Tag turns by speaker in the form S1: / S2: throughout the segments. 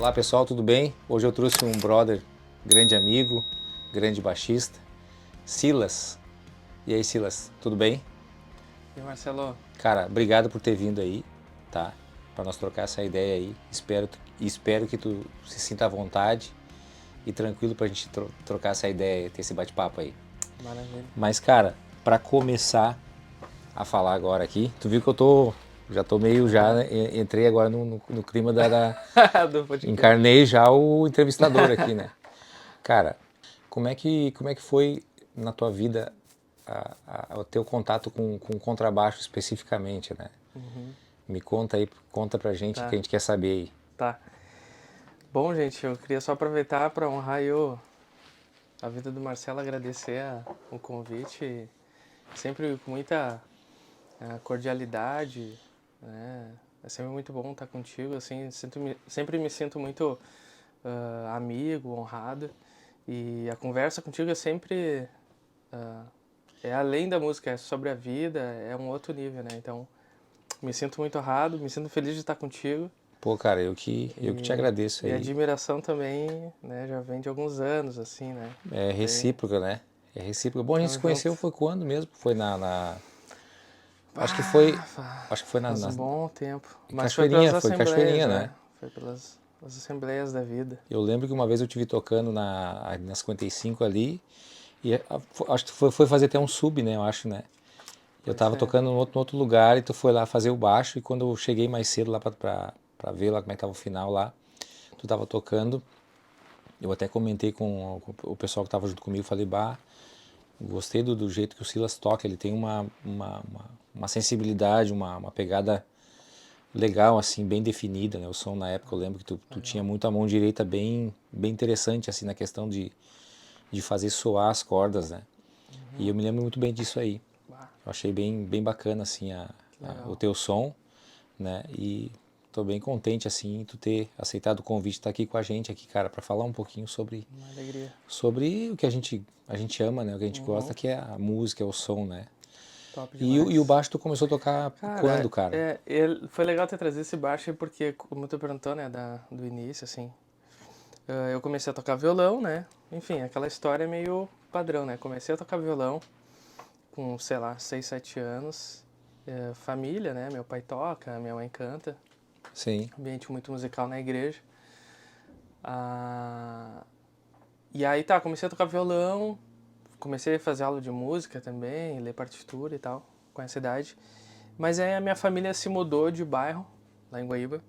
S1: Olá pessoal, tudo bem? Hoje eu trouxe um brother, grande amigo, grande baixista, Silas. E aí Silas, tudo bem?
S2: E Marcelo,
S1: Cara, obrigado por ter vindo aí, tá? Para nós trocar essa ideia aí. Espero que tu se sinta à vontade e tranquilo pra gente trocar essa ideia, ter esse bate-papo aí.
S2: maravilha.
S1: Mas cara, para começar a falar agora aqui, tu viu que já tô meio já,
S2: Aham.
S1: entrei agora no clima
S2: Do podcast.
S1: encarnei já o entrevistador aqui, né? Cara, como é que foi na tua vida o teu contato com o contrabaixo especificamente, né?
S2: Uhum.
S1: Me conta aí, conta pra gente que a
S2: Tá,
S1: gente quer saber aí.
S2: tá. Bom, gente, eu queria só aproveitar para honrar aí a vida do Marcelo, agradecer o convite, sempre com muita cordialidade, né? É sempre muito bom estar contigo, assim, sempre me sinto muito amigo, honrado. E a conversa contigo é sempre ah, é além da música, é sobre a vida, é um outro nível, né? Então, me sinto muito honrado, me sinto feliz de estar contigo.
S1: Pô, cara, eu que te
S2: E,
S1: agradeço
S2: e a
S1: aí.
S2: admiração também, né, já vem de alguns anos, assim, né?
S1: É
S2: Daí,
S1: recíproca, né? É recíproca. Bom, a gente se
S2: tamo junto.
S1: conheceu foi quando mesmo? Foi acho que foi,
S2: Ah,
S1: acho que foi
S2: faz um bom tempo.
S1: em
S2: Mas foi pelas
S1: Cachoeirinha, foi em
S2: assembleias,
S1: Cachoeirinha, né?
S2: é. Foi pelas as assembleias da vida.
S1: Eu lembro que uma vez eu te vi tocando na 55 ali, e acho que foi fazer até um sub, né? Eu acho, né? Eu
S2: Pode
S1: tava
S2: ser.
S1: tocando no outro lugar e tu foi lá fazer o baixo e quando eu cheguei mais cedo lá pra ver lá como é que tava o final lá, tu tava tocando. Eu até comentei com o pessoal que tava junto comigo, falei, bah, gostei do jeito que o Silas toca, ele tem uma sensibilidade, uma pegada legal, assim, bem definida, né? O som na época, eu lembro que tu tinha
S2: Legal.
S1: muito a mão direita bem interessante, assim, na questão de fazer soar as cordas, né? E
S2: Uhum.
S1: eu me lembro muito bem disso aí.
S2: Bah,
S1: Eu achei bem bacana, assim,
S2: que
S1: o
S2: legal.
S1: teu som, né? E tô bem contente, assim, tu ter aceitado o convite de estar aqui com a gente aqui, cara, para falar um pouquinho
S2: Uma alegria.
S1: sobre o que a gente ama, né? O que a gente gosta,
S2: Uhum.
S1: que é a música, é o som, né?
S2: Top
S1: E o
S2: demais.
S1: baixo tu começou a tocar
S2: Cara,
S1: quando, cara?
S2: foi legal ter trazido esse baixo aí porque, como tu perguntou, né, do início, assim, eu comecei a tocar violão, né? Enfim, aquela história meio padrão, né? Comecei a tocar violão com, sei lá, 6 7 anos. Família, né? Meu pai toca, minha mãe canta.
S1: Sim.
S2: Ambiente muito musical na igreja. Ah, e aí tá, comecei a tocar violão, comecei a fazer aula de música também, ler partitura e tal, com essa idade. Mas aí a minha família se mudou de bairro, lá em Guaíba.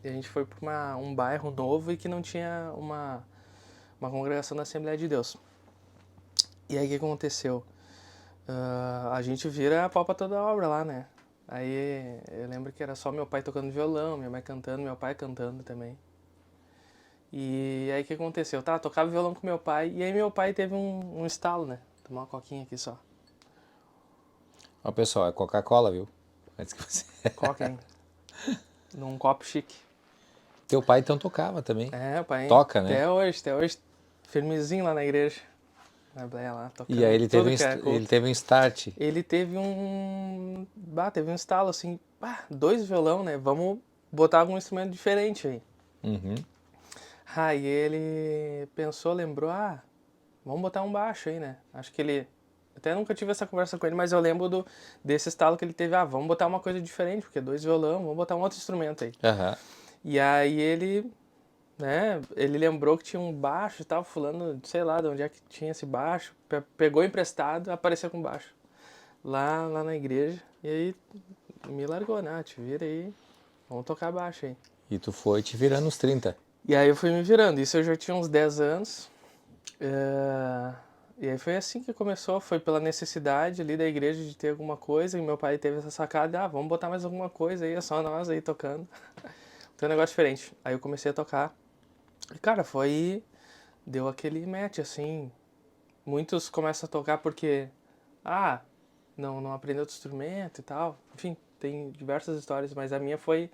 S2: E a gente foi para um bairro novo e que não tinha uma congregação da Assembleia de Deus. E aí o que aconteceu? A gente vira a pau pra toda obra lá, né? Aí eu lembro que era só meu pai tocando violão, minha mãe cantando, meu pai cantando também. E aí o que aconteceu? Tá, tocava violão com meu pai, e aí meu pai teve um estalo, né? Tomar uma coquinha aqui só.
S1: Ó, pessoal, é Coca-Cola, viu? Antes que você...
S2: Coca, hein? Num copo chique.
S1: Teu pai então tocava também.
S2: É, pai,
S1: Toca, né?
S2: até hoje, firmezinho lá na igreja. Na Bleia lá,
S1: E aí
S2: tocando tudo que é
S1: ele
S2: culto.
S1: teve um start.
S2: Ele teve um estalo assim, dois violão, né? Vamos botar algum instrumento diferente aí.
S1: Uhum.
S2: Aí ele pensou, lembrou, vamos botar um baixo aí, né? Acho que ele. Até nunca tive essa conversa com ele, mas eu lembro desse estalo que ele teve, vamos botar uma coisa diferente, porque dois violão, vamos botar um outro instrumento aí.
S1: Aham.
S2: E aí ele, né, ele lembrou que tinha um baixo e tal, fulano, sei lá de onde é que tinha esse baixo, pegou emprestado, apareceu com baixo. Lá na igreja, e aí me largou, né? Te vira aí, vamos tocar baixo aí.
S1: E tu foi te virando nos 30.
S2: E aí eu fui me virando, isso eu já tinha uns 10 anos. E aí foi assim que começou, foi pela necessidade ali da igreja de ter alguma coisa, e meu pai teve essa sacada, vamos botar mais alguma coisa aí, é só nós aí tocando. Tem um negócio diferente. Aí eu comecei a tocar. E cara, deu aquele match assim. Muitos começam a tocar porque, ah, não aprendeu outro instrumento e tal. Enfim, tem diversas histórias, mas a minha foi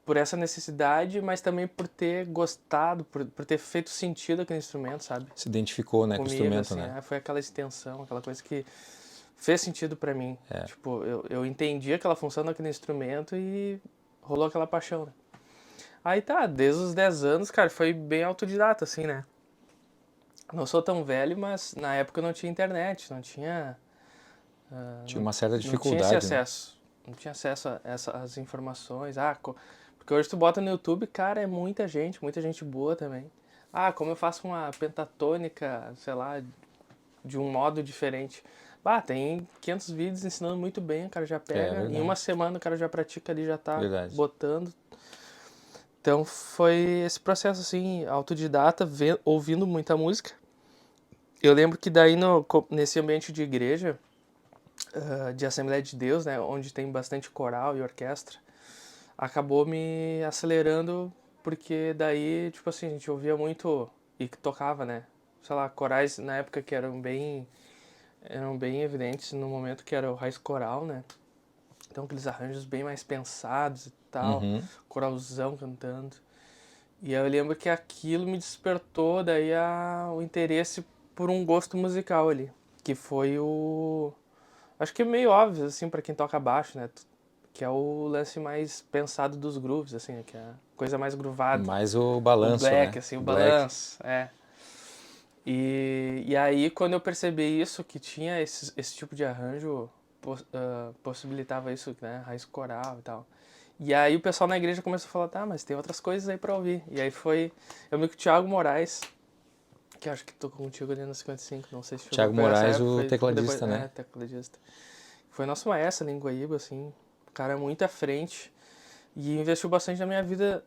S2: por essa necessidade, mas também por ter gostado, por ter feito sentido aquele instrumento, sabe?
S1: Se identificou, né, com o
S2: Comigo,
S1: instrumento,
S2: assim,
S1: né?
S2: foi aquela extensão, aquela coisa que fez sentido pra mim. Tipo, eu entendi aquela função daquele instrumento e rolou aquela paixão, né? Aí tá, desde os 10 anos, cara, foi bem autodidata, assim, né? Não sou tão velho, mas na época eu não tinha internet,
S1: Tinha uma certa
S2: não tinha esse
S1: dificuldade, né?
S2: acesso. Não tinha acesso a essas informações. Porque hoje tu bota no YouTube, cara, é muita gente boa também. Ah, como eu faço uma pentatônica, sei lá, de um modo diferente. Tem 500 vídeos ensinando muito bem, o cara já
S1: É
S2: pega. Em uma
S1: verdade,
S2: semana o cara já pratica ali, já tá
S1: verdade.
S2: botando. Então foi esse processo assim, autodidata, ouvindo muita música. Eu lembro que daí nesse ambiente de igreja, de Assembleia de Deus, né, onde tem bastante coral e orquestra, acabou me acelerando porque daí, tipo assim, a gente ouvia muito e que tocava, né? Sei lá, corais na época que eram bem evidentes no momento que era o raiz coral, né? Então aqueles arranjos bem mais pensados e tal,
S1: Uhum.
S2: coralzão cantando. E aí eu lembro que aquilo me despertou daí o interesse por um gosto musical ali, que foi acho que é meio óbvio assim para quem toca baixo, né? Que é o lance mais pensado dos grooves, assim, né? Que é a coisa mais groovada.
S1: Mais o
S2: O
S1: balanço,
S2: black,
S1: né?
S2: assim, o
S1: Black.
S2: balanço, é. E aí, quando eu percebi isso, que tinha esse tipo de arranjo, possibilitava isso, né? Raiz coral e tal. E aí o pessoal na igreja começou a falar, tá, mas tem outras coisas aí pra ouvir. E aí foi, eu meio que o Thiago Moraes, que eu acho que tocou contigo ali no 55, não sei se chegou a
S1: Thiago
S2: pegar essa
S1: Moraes,
S2: época,
S1: o
S2: foi um pouco depois,
S1: tecladista, né?
S2: tecladista. Foi nosso maestro ali em Guaíba, assim, um cara muito à frente e investiu bastante na minha vida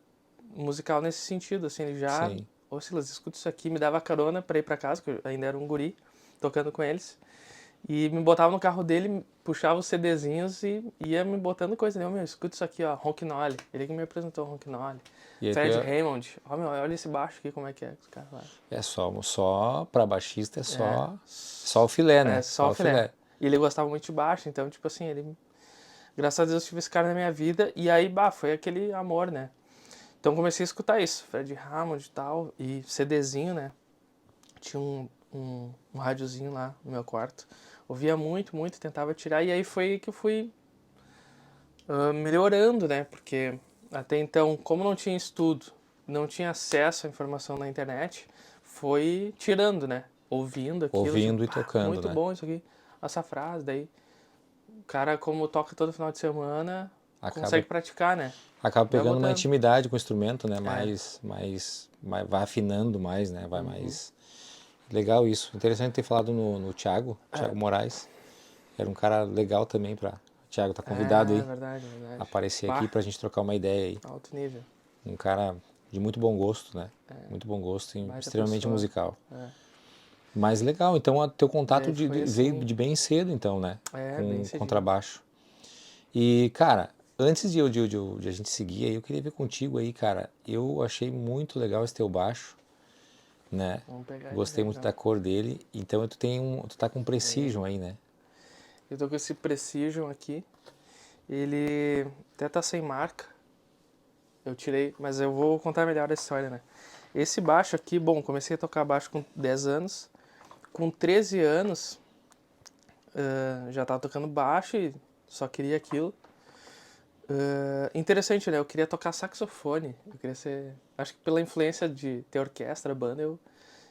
S2: musical nesse sentido, assim, ele já,
S1: Sim.
S2: ô Silas, escuta isso aqui, me dava carona pra ir pra casa, que eu ainda era um guri, tocando com eles, e me botava no carro dele, puxava os CDzinhos e ia me botando coisa, né, meu, escuta isso aqui, ó, Ronquinoli, ele que me apresentou o Ronquinoli,
S1: E aí
S2: Fred Hammond, ó, meu, olha esse baixo aqui, como é que os caras fazem.
S1: é só para baixista
S2: É,
S1: só o filé,
S2: é
S1: né?
S2: só
S1: Só
S2: o
S1: o
S2: filé.
S1: filé.
S2: E ele gostava muito de baixo, então, tipo assim, ele, graças a Deus, tive esse cara na minha vida, e aí, foi aquele amor, né. Então comecei a escutar isso, Fred Hammond e tal, e CDzinho, né? Tinha um rádiozinho lá no meu quarto. Ouvia muito, muito, tentava tirar, e aí foi que eu fui melhorando, né? Porque até então, como não tinha estudo, não tinha acesso à informação na internet, foi tirando, né? Ouvindo aquilo, tipo,
S1: Ouvindo e tocando,
S2: muito
S1: né?
S2: bom isso aqui, essa frase, daí o cara, como toca todo final de semana,
S1: Acaba,
S2: consegue praticar, né?
S1: acaba
S2: Vai
S1: pegando uma
S2: botando.
S1: intimidade com o instrumento, né?
S2: É.
S1: Vai afinando mais, né? Vai
S2: Uhum.
S1: mais. Legal isso. Interessante ter falado no
S2: É,
S1: Thiago Moraes. Era um cara legal também pra. Thiago, tá convidado
S2: é
S1: aí
S2: verdade, é
S1: a
S2: verdade.
S1: aparecer aqui
S2: Bah,
S1: pra gente trocar uma ideia aí.
S2: alto nível.
S1: Um cara de muito bom gosto, né?
S2: É,
S1: Muito bom gosto e
S2: baita
S1: extremamente
S2: pessoa.
S1: musical.
S2: É.
S1: Mas legal, então teu contato
S2: Daí foi
S1: veio
S2: assim,
S1: de bem cedo, então, né?
S2: bem
S1: Com
S2: cedinho.
S1: contrabaixo. E, cara, antes de a gente seguir aí, eu queria ver contigo aí, cara. Eu achei muito legal esse teu baixo, né?
S2: Vamos pegar ele já
S1: Gostei muito
S2: então.
S1: da cor dele. Então tu tá com
S2: Tem.
S1: Precision aí, né?
S2: Eu tô com esse Precision aqui. Ele até tá sem marca. Eu tirei, mas eu vou contar melhor a história, né? Esse baixo aqui, bom, comecei a tocar baixo com 10 anos. Com 13 anos, já tava tocando baixo e só queria aquilo. Interessante, né? Eu queria tocar saxofone. Eu queria ser. Acho que pela influência de ter orquestra, banda,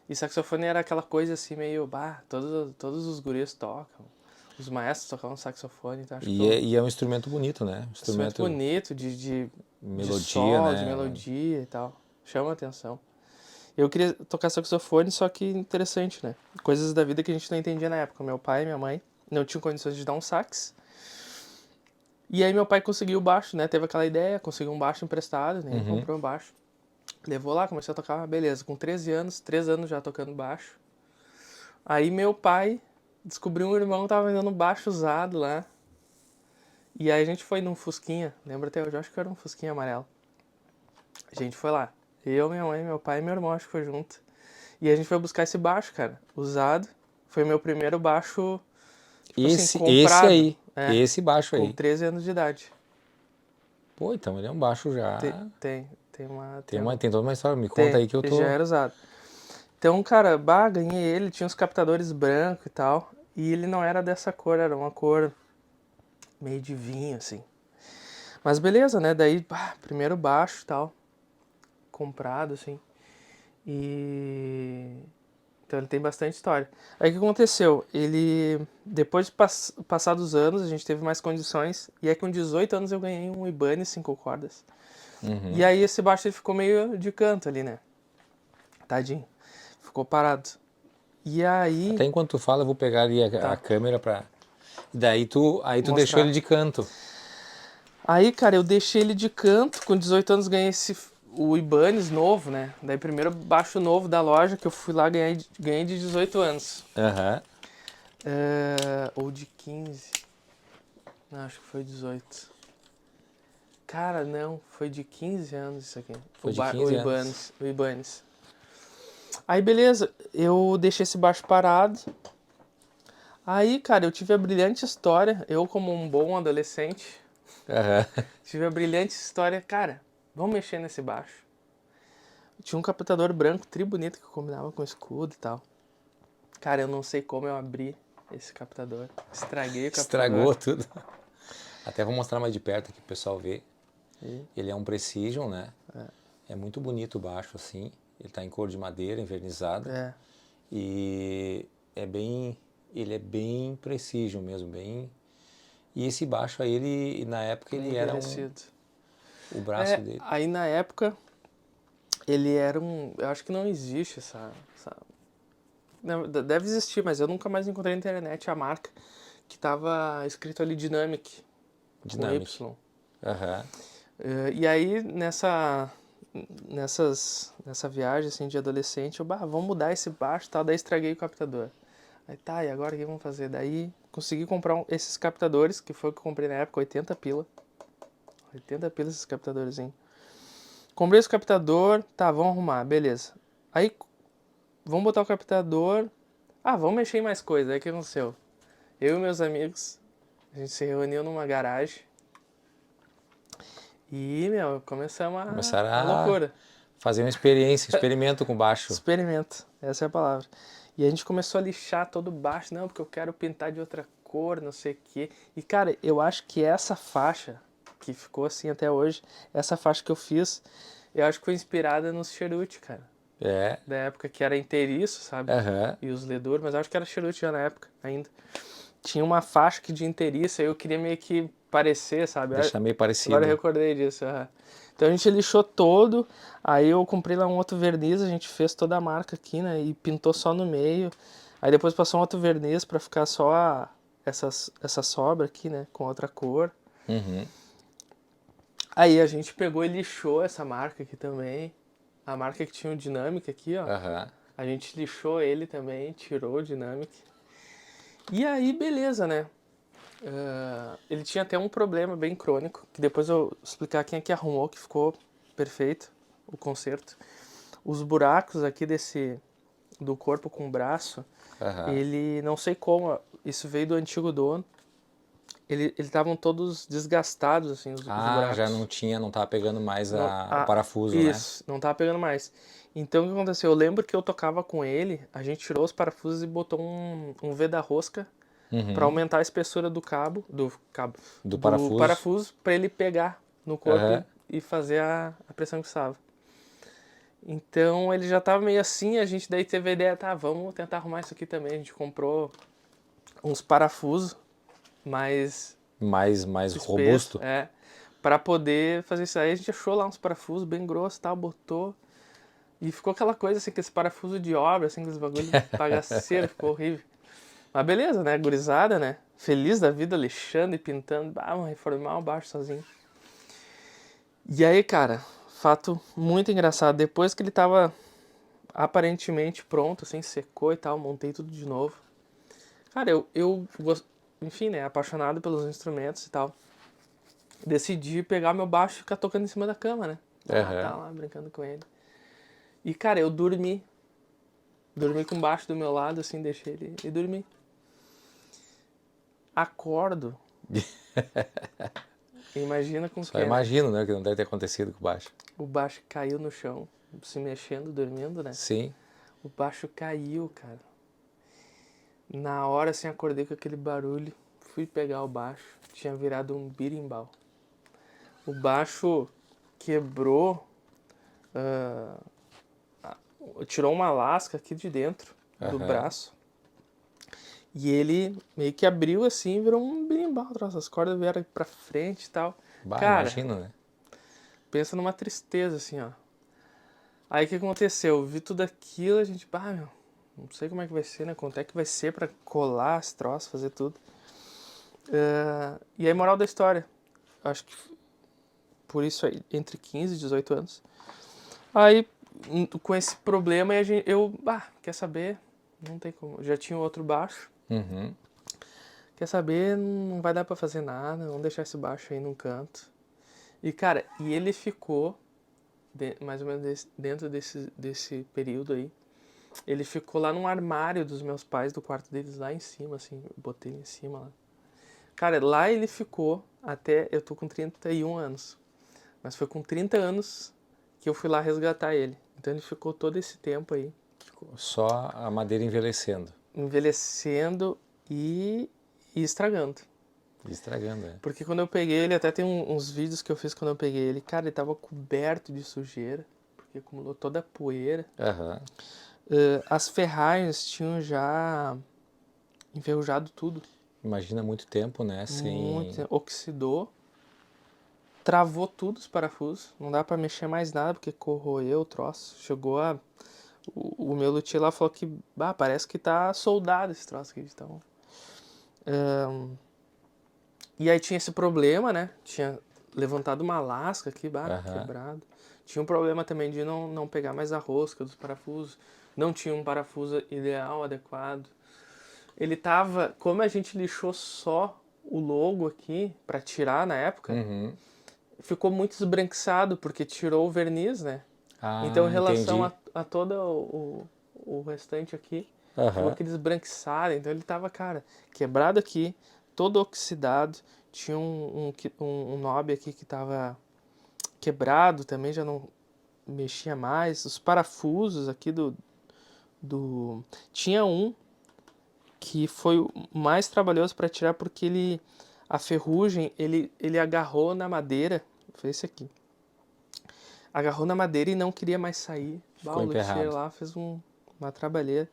S2: e saxofone era aquela coisa assim, meio. Todos os guris tocam. Os maestros tocavam saxofone, então acho que foi um
S1: E é um instrumento bonito, né? Um
S2: instrumento
S1: instrumento
S2: bonito, de
S1: melodia,
S2: sol, de
S1: né?
S2: melodia e tal. Chama a atenção. Eu queria tocar saxofone, só que interessante, né? Coisas da vida que a gente não entendia na época. Meu pai e minha mãe não tinham condições de dar um sax. E aí meu pai conseguiu o baixo, né? Teve aquela ideia, conseguiu um baixo emprestado, nem
S1: Uhum.
S2: comprou um baixo. Levou lá, começou a tocar, beleza. Com 13 anos, 3 anos já tocando baixo. Aí meu pai descobriu um irmão que tava vendendo baixo usado lá. E aí a gente foi num Fusquinha, lembra até hoje, acho que era um Fusquinha amarelo. A gente foi lá. Eu, minha mãe, meu pai e meu irmão, acho que foi junto. E a gente foi buscar esse baixo, cara, usado. Foi meu primeiro baixo, tipo assim,
S1: Esse
S2: comprado.
S1: aí,
S2: É,
S1: esse baixo
S2: com
S1: aí.
S2: 13 anos de idade.
S1: Pô, então ele é um baixo
S2: Tem,
S1: já.
S2: tem, tem uma,
S1: Tem toda uma história. Me conta
S2: tem,
S1: aí que eu
S2: já
S1: tô.
S2: era usado. Então, cara, ganhei ele, tinha uns captadores brancos e tal. E ele não era dessa cor, era uma cor meio de vinho, assim. Mas beleza, né? Daí, primeiro baixo e tal. comprado, assim. E... Então ele tem bastante história. Aí o que aconteceu? Ele, depois de passar dos anos, a gente teve mais condições. E aí com 18 anos eu ganhei um Ibanez 5 cordas.
S1: Uhum.
S2: E aí esse baixo ele ficou meio de canto ali, né? Tadinho. Ficou parado. E aí...
S1: Até enquanto tu fala, eu vou pegar ali a
S2: Tá.
S1: câmera pra... E daí tu deixou
S2: Mostrar.
S1: ele de canto.
S2: Aí, cara, eu deixei ele de canto. Com 18 anos ganhei o Ibanez novo, né? Daí primeiro baixo novo da loja que eu fui lá ganhei de 18 anos.
S1: Aham.
S2: Ou de 15. Não, acho que foi 18. Cara, não, foi de 15 anos isso aqui.
S1: Foi de 15 anos.
S2: O Ibanez. Aí, beleza, eu deixei esse baixo parado. Aí, cara, eu tive a brilhante história, eu como um bom adolescente,
S1: Aham.
S2: tive a brilhante história, cara, vamos mexer nesse baixo. Tinha um captador branco, tri bonito, que combinava com escudo e tal. Cara, eu não sei como eu abri esse captador. Estraguei o captador.
S1: Estragou tudo. Até vou mostrar mais de perto aqui pro pessoal ver. Ele é um Precision, né? É muito bonito o baixo, assim. Ele tá em cor de madeira, envernizado.
S2: É.
S1: E ele é bem Precision mesmo, bem... E esse baixo aí, ele, na época, ele era o braço dele.
S2: Aí na época, ele era eu acho que não existe deve existir, mas eu nunca mais encontrei na internet a marca que tava escrito ali Dynamic.
S1: Dynamic.
S2: Com Y.
S1: Aham.
S2: E aí nessa viagem assim, de adolescente, vamos mudar esse baixo e tal, daí estraguei o captador. Aí tá, e agora o que vamos fazer? Daí consegui comprar esses captadores, que foi o que eu comprei na época, 80 pila. 80 pila esses captadores, hein? Comprei esse captador, tá, vamos arrumar, beleza. Aí, vamos botar o captador. Vamos mexer em mais coisa. Aí o que aconteceu? Eu e meus amigos, a gente se reuniu numa garagem. E, meu,
S1: Começaram
S2: a loucura.
S1: fazer uma experimento com baixo.
S2: Experimento, essa é a palavra. E a gente começou a lixar todo baixo, não, porque eu quero pintar de outra cor, não sei o quê. E, cara, eu acho que essa faixa, que ficou assim até hoje, essa faixa que eu fiz, eu acho que foi inspirada nos Cheruti, cara.
S1: É.
S2: Da época que era inteiriço, sabe?
S1: Aham.
S2: E os Ledur, mas eu acho que era Cheruti já na época ainda. Tinha uma faixa que de inteiriço, aí eu queria meio que parecer, sabe?
S1: Deixar meio parecido.
S2: Agora eu recordei disso. Então a gente lixou todo, aí eu comprei lá um outro verniz, a gente fez toda a marca aqui, né? E pintou só no meio. Aí depois passou um outro verniz pra ficar só essa sobra aqui, né? Com outra cor.
S1: Uhum.
S2: Aí a gente pegou e lixou essa marca aqui também. A marca que tinha o Dynamic aqui, ó.
S1: Aham.
S2: A gente lixou ele também, tirou o Dynamic. E aí, beleza, né? Ele tinha até um problema bem crônico, que depois eu vou explicar quem é que arrumou, que ficou perfeito o conserto. Os buracos aqui do corpo com o braço,
S1: Aham.
S2: ele, não sei como, isso veio do antigo dono, eles estavam todos desgastados, assim, os buracos.
S1: Já não tava pegando mais
S2: Não,
S1: o parafuso,
S2: isso, não tava pegando mais. Então o que aconteceu? Eu lembro que eu tocava com ele, a gente tirou os parafusos e botou um V da rosca
S1: né?
S2: para aumentar a espessura do
S1: Do parafuso.
S2: parafuso para ele pegar no corpo
S1: Aham.
S2: e fazer a pressão que precisava. Então ele já tava meio assim, a gente daí teve a ideia, tá, vamos tentar arrumar isso aqui também. A gente comprou uns parafusos mais
S1: mais
S2: espesso,
S1: robusto.
S2: para poder fazer isso aí. A gente achou lá uns parafusos bem grossos, tal, botou e ficou aquela coisa assim, que esse parafuso de obra, assim, com esse bagulho bagaceiro, ficou horrível. Mas beleza, né, gurizada, né, feliz da vida, lixando e pintando, vamos reformar o baixo sozinho. E aí, cara, fato muito engraçado, depois que ele tava aparentemente pronto, assim, secou e tal, montei tudo de novo. Cara, enfim, né, apaixonado pelos instrumentos e tal, decidi pegar meu baixo e ficar tocando em cima da cama, né. Tá lá brincando com ele. E, cara, eu dormi com o baixo do meu lado, assim, deixei ele e dormi. Acordo. Imagina com o
S1: Só
S2: que, né?
S1: imagino, né, que não deve ter acontecido com o baixo.
S2: O baixo caiu no chão, se mexendo, dormindo, né?
S1: Sim.
S2: O baixo caiu, cara. Na hora, assim, acordei com aquele barulho. Fui pegar o baixo. Tinha virado um birimbau. O baixo quebrou ah, tirou uma lasca aqui de dentro do
S1: Aham.
S2: braço. E ele meio que abriu assim, virou um berimbau, troço. As cordas vieram pra frente e tal.
S1: Bah,
S2: Cara,
S1: imagina, né?
S2: pensa numa tristeza assim, ó. Aí o que aconteceu? Eu vi tudo aquilo, a gente, bah, meu, não sei como é que vai ser, né? Quanto é que vai ser pra colar esse troço, fazer tudo. E aí, moral da história, acho que por isso aí, entre 15 e 18 anos. Aí, com esse problema, quer saber? Não tem como. Já tinha outro baixo.
S1: Uhum.
S2: Quer saber? Não vai dar pra fazer nada, vamos deixar esse baixo aí num canto. E, cara, ele ficou, mais ou menos dentro desse período aí, ele ficou lá num armário dos meus pais, do quarto deles, lá em cima, assim, eu botei ele em cima lá. Cara, lá ele ficou até, eu tô com 31 anos, mas foi com 30 anos que eu fui lá resgatar ele. Então ele ficou todo esse tempo aí,
S1: Só a madeira envelhecendo
S2: envelhecendo e estragando.
S1: e estragando, é.
S2: Porque quando eu peguei ele, até tem uns vídeos que eu fiz quando eu peguei ele, cara, ele tava coberto de sujeira, porque acumulou toda a poeira.
S1: Aham.
S2: As ferragens tinham já enferrujado tudo,
S1: Imagina muito tempo, né? Sem.
S2: muito, oxidou, travou tudo os parafusos, não dá pra mexer mais nada porque corroeu o troço. Chegou a. O meu luthier lá falou que, bah, parece que tá soldado esse troço aqui, então. E aí tinha esse problema, né? Tinha levantado uma lasca aqui, bah,
S1: Aham.
S2: quebrado. Tinha um problema também de não pegar mais a rosca dos parafusos. Não tinha um parafuso ideal, adequado. Ele tava, como a gente lixou só o logo aqui pra tirar na época,
S1: Uhum.
S2: ficou muito esbranquiçado porque tirou o verniz, né? Então, em
S1: Ah,
S2: relação
S1: entendi.
S2: a todo o restante aqui, ficou
S1: Aham.
S2: aquele esbranquiçado. Então, ele tava, cara, quebrado aqui, todo oxidado. Tinha um knob aqui que tava quebrado também, já não mexia mais. Os parafusos aqui do... Tinha um que foi o mais trabalhoso para tirar porque a ferrugem, ele agarrou na madeira. Foi esse aqui. Agarrou na madeira e não queria mais sair. Bah,
S1: Ficou
S2: o luthier
S1: emperrado.
S2: lá fez uma trabalheira.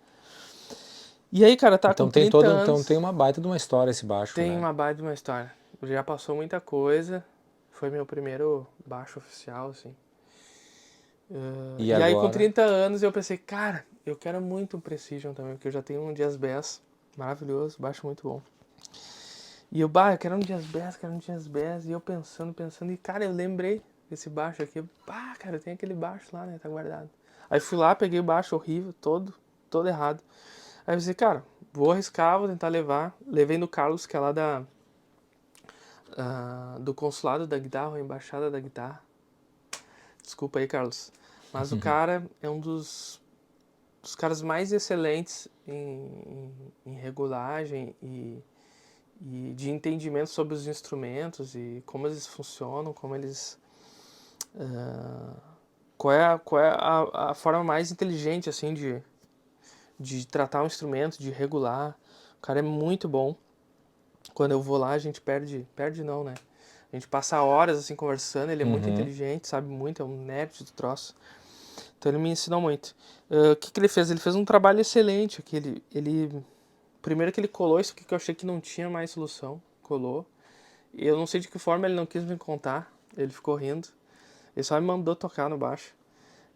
S2: E aí, cara, tá com
S1: Então tem
S2: 30
S1: todo, então tem
S2: anos,
S1: uma baita de uma história esse baixo,
S2: tem
S1: né?
S2: uma baita de uma história. Já passou muita coisa. Foi meu primeiro baixo oficial, assim.
S1: E
S2: E aí, com
S1: agora?
S2: 30 anos, eu pensei, cara, eu quero muito um Precision também, porque eu já tenho um Jazz Bass maravilhoso, baixo muito bom. E eu quero um Jazz Bass, quero um Jazz Bass. E eu pensando, e cara, eu lembrei desse baixo aqui. Cara, tem aquele baixo lá, né, tá guardado. Aí fui lá, peguei o baixo horrível, todo errado. Aí eu pensei, cara, vou arriscar, vou tentar levar. Levei no Carlos, que é lá do consulado da guitarra, a embaixada da guitarra. Desculpa aí, Carlos. Mas o cara é um dos caras mais excelentes em regulagem e de entendimento sobre os instrumentos e como eles funcionam, como eles... qual é a forma mais inteligente, assim, de tratar um instrumento, de regular. O cara é muito bom. Quando eu vou lá, a gente perde não, né? A gente passa horas, assim, conversando, ele é muito
S1: Uhum.
S2: inteligente, sabe muito, é um nerd do troço. Então ele me ensinou muito. O que ele fez? Ele fez um trabalho excelente aqui. Primeiro que ele colou isso aqui que eu achei que não tinha mais solução. Colou. E eu não sei de que forma ele não quis me contar. Ele ficou rindo. Ele só me mandou tocar no baixo.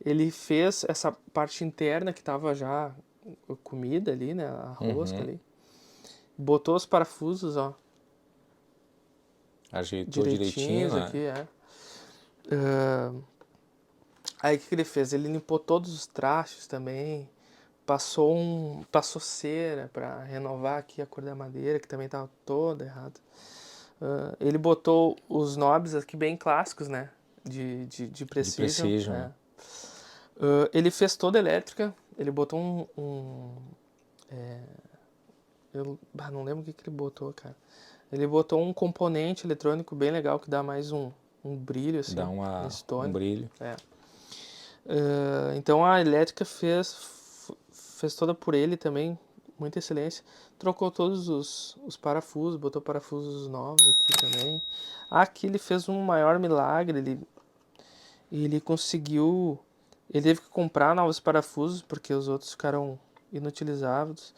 S2: Ele fez essa parte interna que tava já comida ali, né? A rosca
S1: Uhum.
S2: ali. Botou os parafusos, ó,
S1: Ajeitou direitinho,
S2: direitinhos
S1: né?
S2: aqui, é. Aí o que ele fez? Ele limpou todos os trastes também. Passou cera para renovar aqui a cor da madeira, que também tava toda errada. Ele botou os knobs aqui bem clássicos, né? De
S1: De
S2: Precision.
S1: Precision,
S2: É.
S1: né?
S2: Ele fez toda elétrica. Ele botou eu não lembro o que ele botou, cara. Ele botou um componente eletrônico bem legal que dá mais um brilho,
S1: Dá
S2: assim, nesse
S1: um
S2: tone.
S1: brilho.
S2: É. Então a elétrica fez toda por ele também, muita excelência. Trocou todos os parafusos, botou parafusos novos aqui também. Aqui ele fez um maior milagre, ele conseguiu. Ele teve que comprar novos parafusos porque os outros ficaram inutilizáveis,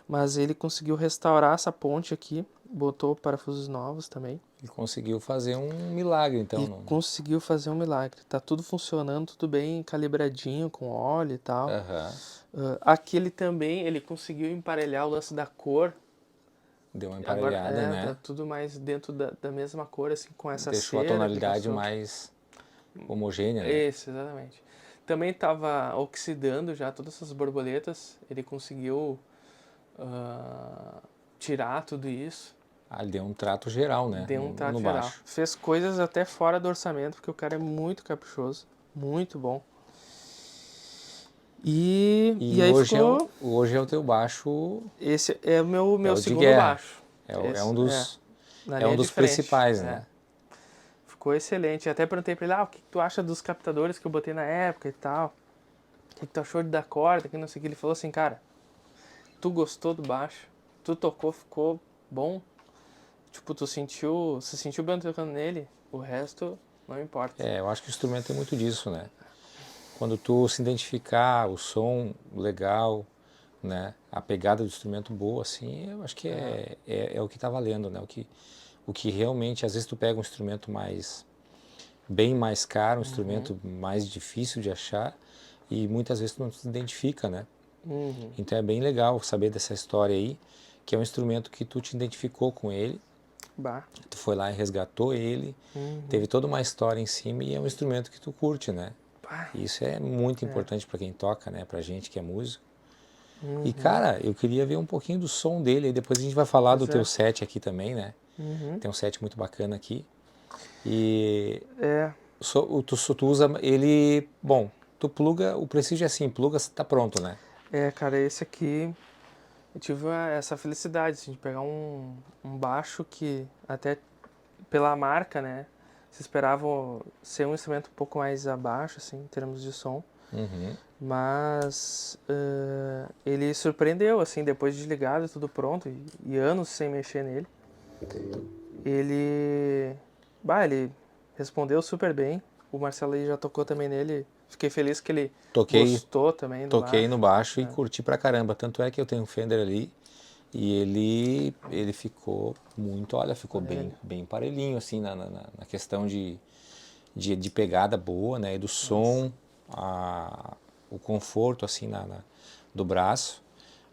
S2: mas ele conseguiu restaurar essa ponte aqui, botou parafusos novos também
S1: Ele conseguiu fazer um milagre, então.
S2: e conseguiu fazer um milagre. Tá tudo funcionando, tudo bem calibradinho com óleo e tal.
S1: Aham.
S2: Aqui ele também, ele conseguiu emparelhar o lance da cor.
S1: Deu uma
S2: Agora
S1: emparelhada, né?
S2: tá tudo mais dentro da mesma cor, assim, com essa
S1: Deixou a
S2: cera que
S1: tonalidade
S2: passou.
S1: mais homogênea, né?
S2: Isso, exatamente. Também estava oxidando já todas essas borboletas. Ele conseguiu tirar tudo isso.
S1: Ah, ele deu um trato geral, né?
S2: Deu um trato
S1: no
S2: geral.
S1: baixo.
S2: Fez coisas até fora do orçamento, porque o cara é muito caprichoso. Muito bom. E aí
S1: hoje,
S2: ficou...
S1: hoje é o teu baixo.
S2: Esse é o meu
S1: o de
S2: segundo
S1: guerra.
S2: baixo.
S1: É um dos,
S2: na
S1: é
S2: linha
S1: um
S2: de
S1: dos
S2: frente.
S1: principais, né?
S2: Ficou excelente. Até perguntei pra ele, o que tu acha dos captadores que eu botei na época e tal? O que tu achou da corda, que não sei o que. Ele falou assim, cara, tu gostou do baixo, tu tocou, ficou bom. Tipo, se sentiu bem tocando nele, o resto não importa.
S1: Eu acho que o instrumento tem muito disso, né? Quando tu se identificar, o som legal, né? A pegada do instrumento boa, assim, eu acho que é o que tá valendo, né? O que realmente, às vezes tu pega um instrumento bem mais caro, um instrumento mais difícil de achar e muitas vezes tu não se identifica, né? Então é bem legal saber dessa história aí, que é um instrumento que tu te identificou com ele, tu foi lá e resgatou ele, teve toda uma história em cima e é um instrumento que tu curte, né? E isso é muito importante para quem toca, né? Pra gente que é músico. E cara, eu queria ver um pouquinho do som dele, aí depois a gente vai falar do teu set aqui também, né? Tem um set muito bacana aqui. E tu usa ele, bom, tu pluga, o Prestige é assim, pluga, tá pronto, né?
S2: Cara, esse aqui, eu tive essa felicidade, assim, de pegar um baixo que até pela marca, né, se esperava ser um instrumento um pouco mais abaixo, assim, em termos de som. Mas ele surpreendeu, assim, depois de desligado, tudo pronto, e anos sem mexer nele. Ele respondeu super bem. O Marcelo aí já tocou também nele. Fiquei feliz que ele gostou também do
S1: Toquei
S2: baixo.
S1: no baixo e curti pra caramba. Tanto é que eu tenho um Fender ali e ele ficou muito, olha, ficou bem parelhinho, assim, na questão de pegada boa, né? E do som, o conforto, assim, do braço.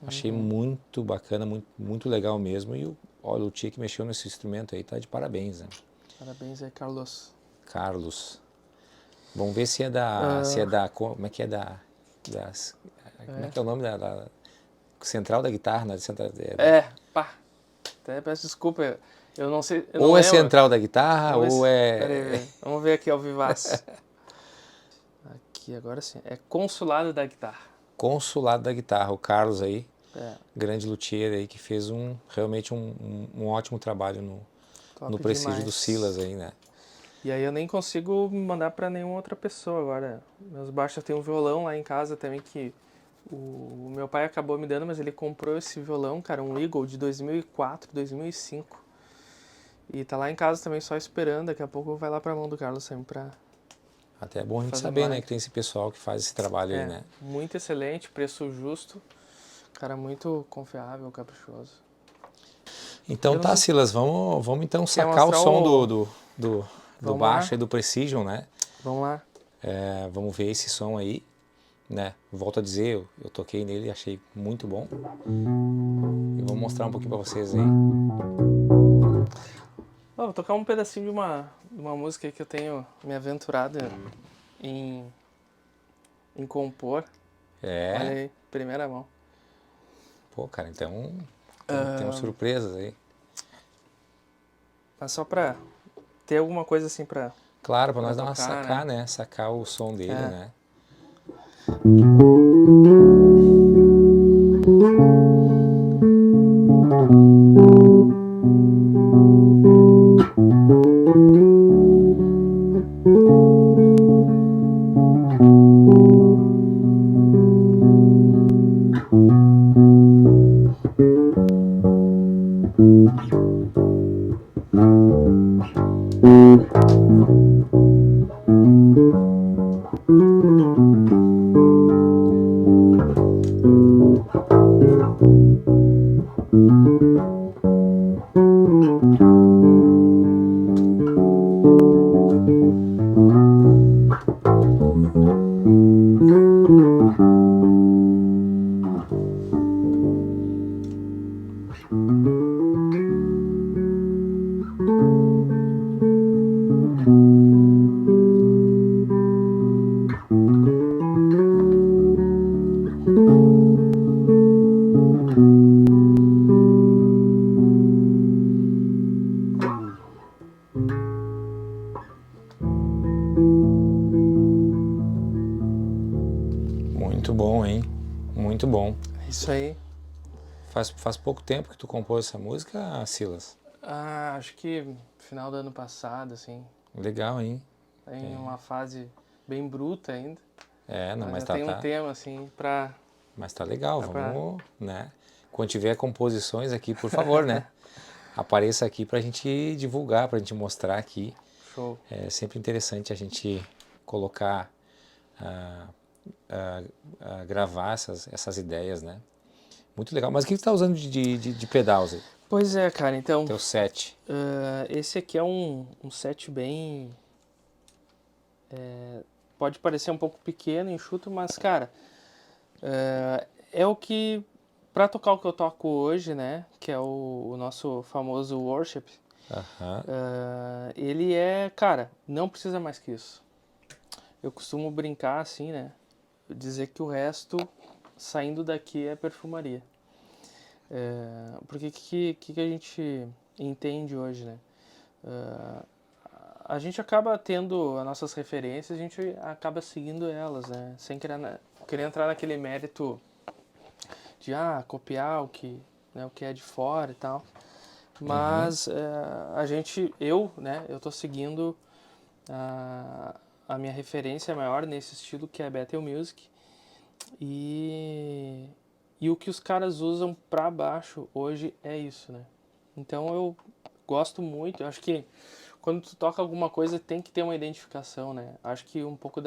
S1: Achei muito bacana, muito legal mesmo. E olha, o tio que mexeu nesse instrumento aí tá de parabéns, né?
S2: Parabéns aí, Carlos.
S1: Vamos ver se é da, como é que é como é que é o nome da central da guitarra, né?
S2: Até peço desculpa, eu não sei, eu
S1: ou
S2: não
S1: é
S2: lembro.
S1: central da guitarra, ou é...
S2: Peraí, vamos ver aqui ao vivaço. Aqui, agora sim, é consulado da guitarra.
S1: Consulado da guitarra, o Carlos aí, grande luthier aí, que fez realmente um ótimo trabalho no Prestige do Silas aí, né?
S2: E aí eu nem consigo mandar pra nenhuma outra pessoa agora. Meus baixos, eu tenho um violão lá em casa também que o meu pai acabou me dando, mas ele comprou esse violão, cara, um Eagle de 2004, 2005. E tá lá em casa também só esperando, daqui a pouco vai lá pra mão do Carlos sempre pra...
S1: Até é bom a gente saber, né, que tem esse pessoal que faz esse trabalho aí, né?
S2: Muito excelente, preço justo, cara muito confiável, caprichoso.
S1: Então tá, Silas, vamos então sacar o som do baixo e do Precision, né?
S2: Vamos lá.
S1: Vamos ver esse som aí, né? Volto a dizer, eu toquei nele e achei muito bom. E vou mostrar um pouquinho pra vocês aí.
S2: Vou tocar um pedacinho de uma música que eu tenho me aventurado em compor. Olha aí, primeira mão.
S1: Pô, cara, então temos surpresas aí.
S2: Mas só pra ter alguma coisa assim pra...
S1: Claro, pra nós dar uma sacar, né? Sacar o som dele, né? Muito bom, hein? Muito bom.
S2: É isso aí.
S1: Faz pouco tempo que tu compôs essa música, Silas?
S2: Ah, acho que final do ano passado, assim,
S1: Legal, hein?
S2: em uma fase bem bruta ainda,
S1: Não,
S2: mas
S1: mas
S2: já tem um
S1: tá,
S2: tema, assim, pra...
S1: mas tá legal,
S2: Dá pra...
S1: vamos, né? Quando tiver composições aqui, por favor, né? Apareça aqui pra gente divulgar, pra gente mostrar aqui.
S2: Show.
S1: É sempre interessante a gente colocar, ah, gravar essas ideias, né? Muito legal. Mas o que você tá usando de pedais aí?
S2: Pois é, cara, então,
S1: Teu set.
S2: esse aqui é um set bem... Pode parecer um pouco pequeno, enxuto, mas, cara, é o que... Pra tocar o que eu toco hoje, né, que é o nosso famoso worship,
S1: Aham.
S2: ele é, cara, não precisa mais que isso. Eu costumo brincar assim, né, dizer que o resto, saindo daqui, é perfumaria. Porque que a gente entende hoje, né? A gente acaba tendo as nossas referências, a gente acaba seguindo elas, né? Sem querer entrar naquele mérito de copiar o que é de fora e tal. Mas eu tô seguindo a minha referência maior nesse estilo que é Battle Music e o que os caras usam pra baixo hoje é isso, né? Então eu gosto muito, eu acho que quando tu toca alguma coisa tem que ter uma identificação, né? Acho que um pouco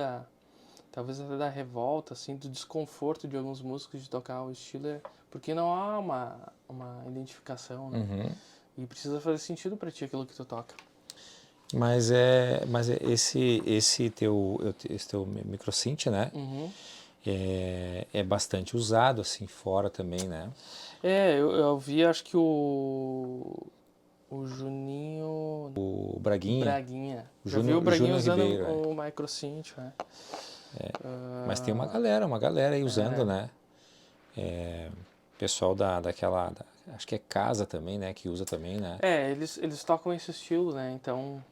S2: talvez até da revolta, assim, do desconforto de alguns músicos de tocar o estilo porque não há uma identificação, né? E precisa fazer sentido pra ti aquilo que tu toca.
S1: Mas esse teu microsynth, né?
S2: Uhum.
S1: É bastante usado assim fora também, né?
S2: Eu vi, acho que o Juninho
S1: O Braguinha,
S2: Braguinha.
S1: o
S2: Já vi o
S1: Júnior,
S2: Braguinha
S1: Júnior
S2: usando
S1: Ribeiro,
S2: o microsynth, né?
S1: Mas tem uma galera aí usando, né? Pessoal acho que é Casa também, né? Que usa também, né?
S2: Eles tocam esse estilo, né? Então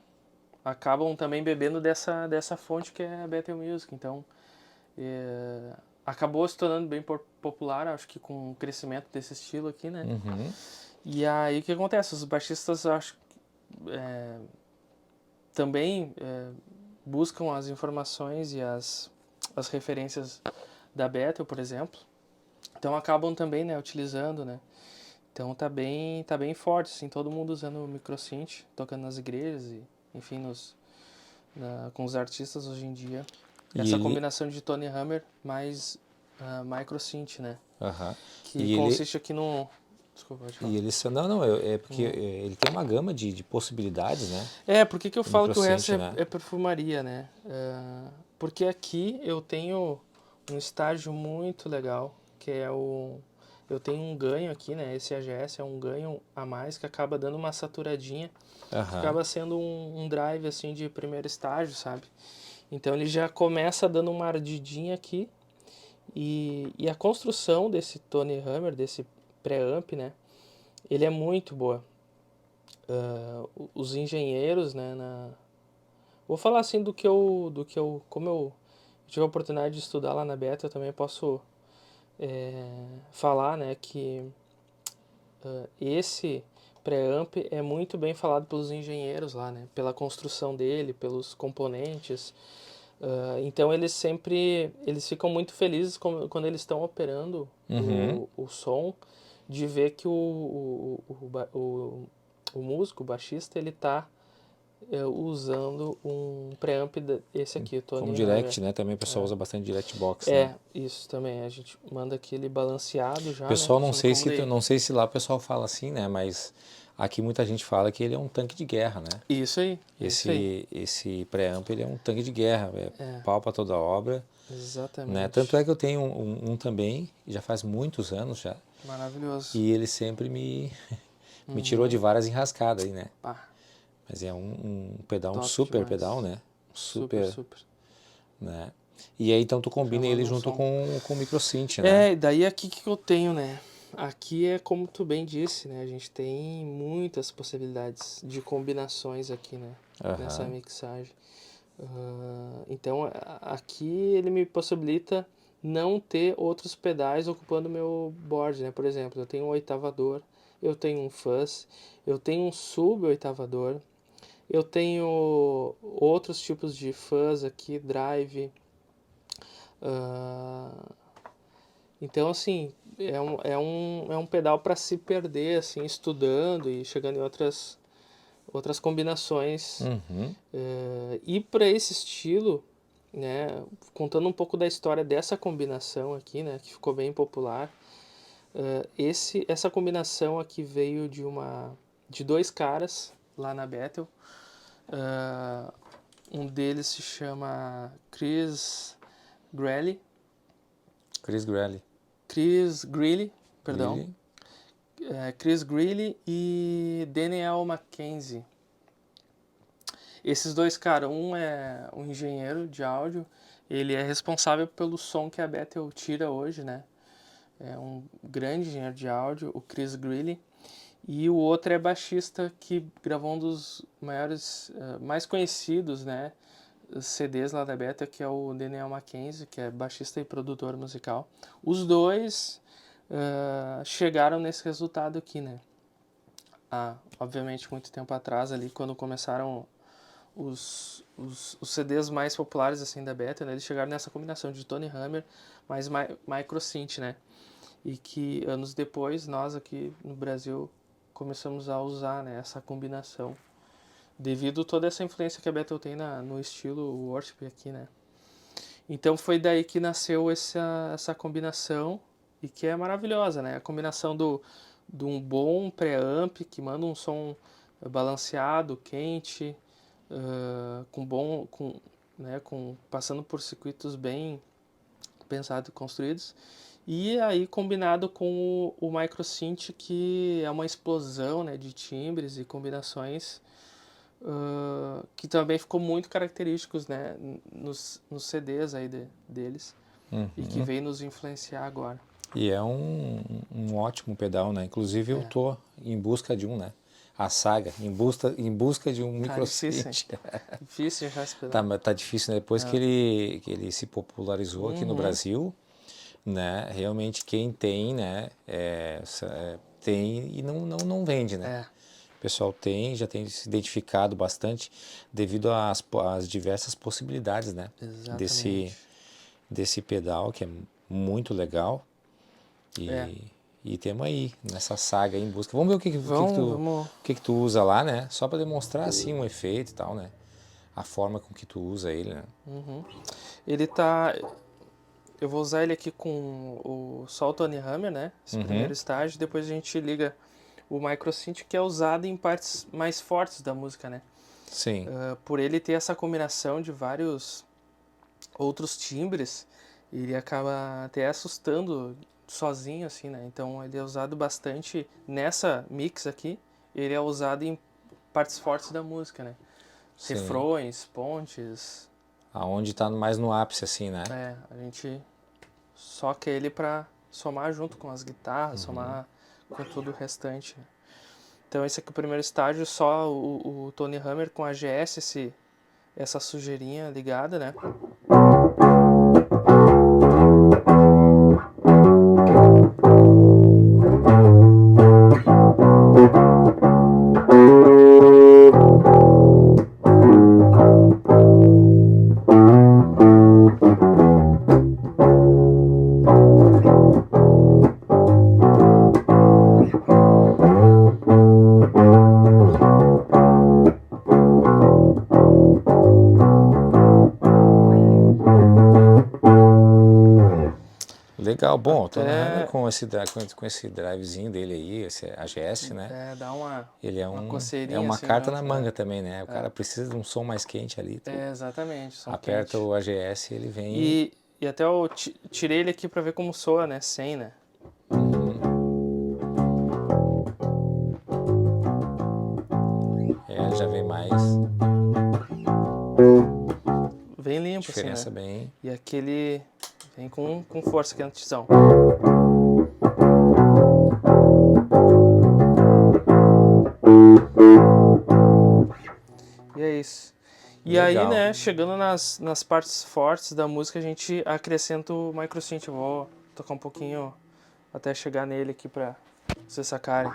S2: acabam também bebendo dessa fonte que é a Battle Music. Então acabou se tornando bem popular, acho que com o crescimento desse estilo aqui, né? E aí o que acontece? Os baixistas, acho também buscam as informações e as referências da Battle, por exemplo. Então acabam também, né, utilizando, né? Então tá bem forte, assim, todo mundo usando o microsynth, tocando nas igrejas e, enfim, com os artistas hoje em dia.
S1: E
S2: Essa
S1: ele,
S2: combinação de Tony Hammer mais microsynth, né?
S1: aham.
S2: Que
S1: E ele,
S2: consiste aqui no... Desculpa, pode falar.
S1: e ele, não, é porque ele tem uma gama de possibilidades, né?
S2: Por que eu
S1: O
S2: falo que o resto
S1: microsynth, né?
S2: é perfumaria, né? Porque aqui eu tenho um estágio muito legal, que é eu tenho um ganho aqui, né? Esse AGS é um ganho a mais que acaba dando uma saturadinha, que
S1: Aham.
S2: acaba sendo um drive, assim, de primeiro estágio, sabe? Então ele já começa dando uma ardidinha aqui, e a construção desse Tony Hammer, desse pré-amp, né? Ele é muito boa. Os engenheiros, né, vou falar assim como eu tive a oportunidade de estudar lá na Beta, eu também posso falar, né, que esse preamp é muito bem falado pelos engenheiros lá, né, pela construção dele, pelos componentes. Então eles ficam muito felizes quando eles estão operando o som, de ver que o músico, o baixista, ele tá usando um preamp esse aqui, o Tony
S1: Como
S2: Hammer.
S1: direct, né? Também o pessoal usa bastante direct box, né?
S2: Isso também. A gente manda aquele balanceado já,
S1: O pessoal,
S2: né?
S1: não sei se lá o pessoal fala assim, né? Mas aqui muita gente fala que ele é um tanque de guerra, né?
S2: Isso aí, isso aí.
S1: Esse preamp, ele é um tanque de guerra, pau pra toda obra,
S2: Exatamente.
S1: né? Tanto é que eu tenho um também, já faz muitos anos já,
S2: Maravilhoso.
S1: e ele sempre me tirou de várias enrascadas aí, né?
S2: Pá,
S1: Mas é um pedal, um
S2: top
S1: super
S2: demais.
S1: pedal, né?
S2: Super, super.
S1: Né? E aí então tu combina
S2: Chamando
S1: ele
S2: um
S1: junto
S2: som.
S1: com o microsynth, né?
S2: Daí aqui que eu tenho, né? Aqui é como tu bem disse, né? A gente tem muitas possibilidades de combinações aqui, né? Nessa mixagem. Então aqui ele me possibilita não ter outros pedais ocupando o meu board, né? Por exemplo, eu tenho um oitavador, eu tenho um fuzz, eu tenho um sub-oitavador, eu tenho outros tipos de fuzz aqui, drive. Então, assim, é um pedal para se perder, assim, estudando e chegando em outras combinações. E para esse estilo, né, contando um pouco da história dessa combinação aqui, né, que ficou bem popular, essa combinação aqui veio de dois caras lá na Bethel. Um deles se chama Chris Greeley. Chris Greeley, perdão. Chris Greeley e Daniel Mackenzie. Esses dois caras, um é um engenheiro de áudio, ele é responsável pelo som que a Bethel tira hoje, né? É um grande engenheiro de áudio, o Chris Greeley. E o outro é baixista que gravou um dos maiores, mais conhecidos, né, CDs lá da Bethel, que é o Daniel Mackenzie, que é baixista e produtor musical. Os dois chegaram nesse resultado aqui, né? Obviamente, muito tempo atrás, ali, quando começaram os CDs mais populares assim da Bethel, né, eles chegaram nessa combinação de Tony Hammer mais microsynth, né? E que anos depois, nós aqui no Brasil começamos a usar, né, essa combinação, devido a toda essa influência que a Bethel tem no estilo worship aqui, né? Então foi daí que nasceu essa combinação, e que é maravilhosa, né? A combinação de um bom preamp que manda um som balanceado, quente, passando por circuitos bem pensados e construídos, e aí combinado com o microsynth, que é uma explosão, né, de timbres e combinações que também ficou muito característicos, né, nos CDs aí deles, e que veio nos influenciar agora.
S1: E é um ótimo pedal, né? Inclusive eu tô em busca de um, né? A Saga, em busca de um microsynth.
S2: Difícil achar esse pedal.
S1: Tá difícil, né? Depois que ele se popularizou aqui no Brasil, né? Realmente quem tem, né? Tem e não vende, né? O pessoal já tem se identificado bastante devido às diversas possibilidades, né? Desse pedal, que é muito legal. E temos aí, nessa saga aí em busca. Vamos ver o que tu usa lá, né? Só para demonstrar, assim, um efeito e tal, né? A forma com que tu usa ele, né?
S2: Ele tá... Eu vou usar ele aqui com só o Tony Hammer, né? Esse primeiro estágio. Depois a gente liga o microsynth, que é usado em partes mais fortes da música, né?
S1: Sim.
S2: Por ele ter essa combinação de vários outros timbres, ele acaba até assustando sozinho, assim, né? Então ele é usado bastante nessa mix aqui. Ele é usado em partes fortes da música, né?
S1: Sim.
S2: Refrões, pontes.
S1: Aonde tá mais no ápice, assim, né?
S2: A gente soca ele pra somar junto com as guitarras, somar com tudo o restante. Então esse aqui é o primeiro estágio, só o Tony Hammer com a GS, essa sujeirinha ligada, né?
S1: legal. Bom, eu tô
S2: Até-
S1: narrando com esse drivezinho dele aí, esse AGS, né?
S2: Dá
S1: Ele é
S2: uma
S1: é
S2: coceirinha
S1: uma
S2: assim,
S1: carta
S2: né?
S1: na manga também, né? O cara precisa de um som mais quente ali, tu
S2: Exatamente, som
S1: aperta
S2: quente.
S1: o AGS e ele vem.
S2: E até eu tirei ele aqui pra ver como soa, né? Sem, né?
S1: Ele já vem mais.
S2: Bem limpo,
S1: Diferença
S2: assim, né?
S1: bem.
S2: E aquele vem com força aqui na tizão. E é isso. E aí,
S1: Legal.
S2: né, chegando nas partes fortes da música, a gente acrescenta o microsynth. Eu vou tocar um pouquinho até chegar nele aqui pra vocês sacarem.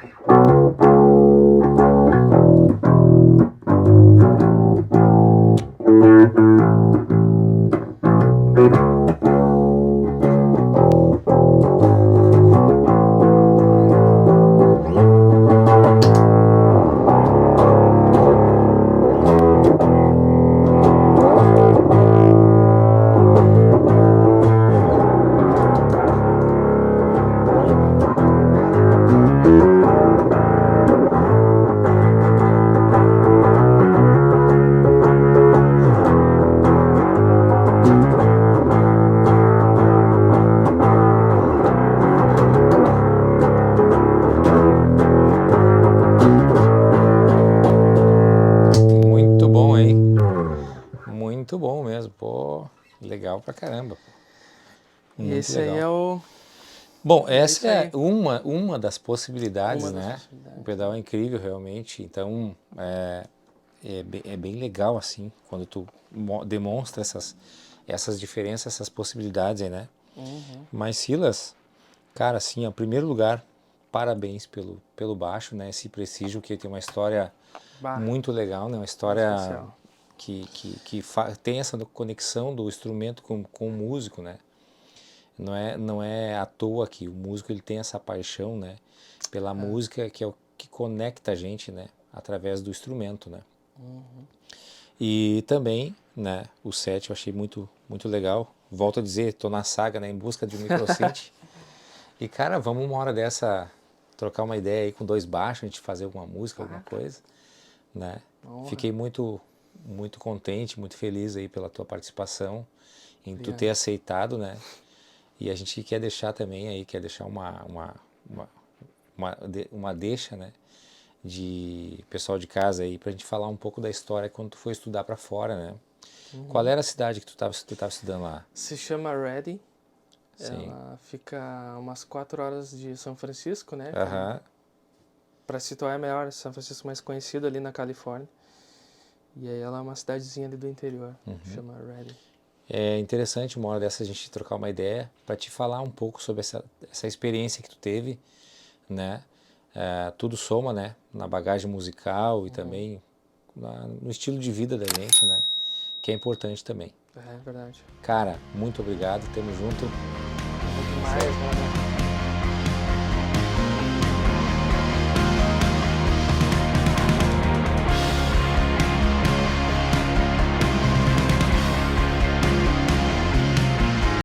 S1: Muito bom, hein? Muito bom mesmo. Pô, legal pra caramba.
S2: E
S1: Muito
S2: esse aí
S1: legal.
S2: é o.
S1: Bom,
S2: É
S1: essa
S2: isso
S1: é
S2: aí.
S1: uma das possibilidades,
S2: Uma das
S1: né?
S2: possibilidades.
S1: O pedal é incrível, realmente. Então, é bem legal, assim, quando tu demonstra essas diferenças, essas possibilidades aí, né? Mas, Silas, cara, assim, em primeiro lugar, parabéns pelo baixo, né? Esse prestígio que tem uma história
S2: Bah,
S1: muito legal, né? Uma
S2: muito
S1: história
S2: especial.
S1: que tem essa conexão do instrumento com o músico, né? Não é à toa que o músico ele tem essa paixão, né, pela música, que é o que conecta a gente, né, através do instrumento, né. E também, né, o set eu achei muito legal. Volto a dizer, tô na saga, né, em busca de um microsynth. E cara, vamos uma hora dessa trocar uma ideia aí com dois baixos, a gente fazer alguma música, alguma coisa, né. Fiquei muito contente, muito feliz aí pela tua participação, em tu ter aceitado, né. E a gente quer deixar também aí, quer deixar uma deixa, né, de pessoal de casa aí, pra gente falar um pouco da história quando tu foi estudar pra fora, né. Qual era a cidade que tu tava estudando lá?
S2: Se chama Ready.
S1: Sim.
S2: Ela fica a umas 4 horas de São Francisco, né?
S1: Aham.
S2: Pra situar é melhor, São Francisco mais conhecido ali na Califórnia. E aí ela é uma cidadezinha ali do interior, chama Ready.
S1: É interessante uma hora dessa a gente trocar uma ideia para te falar um pouco sobre essa experiência que tu teve, né? Tudo soma, né? Na bagagem musical e também no estilo de vida da gente, né? Que é importante também.
S2: É verdade.
S1: Cara, muito obrigado, tamo junto.
S2: Demais, né?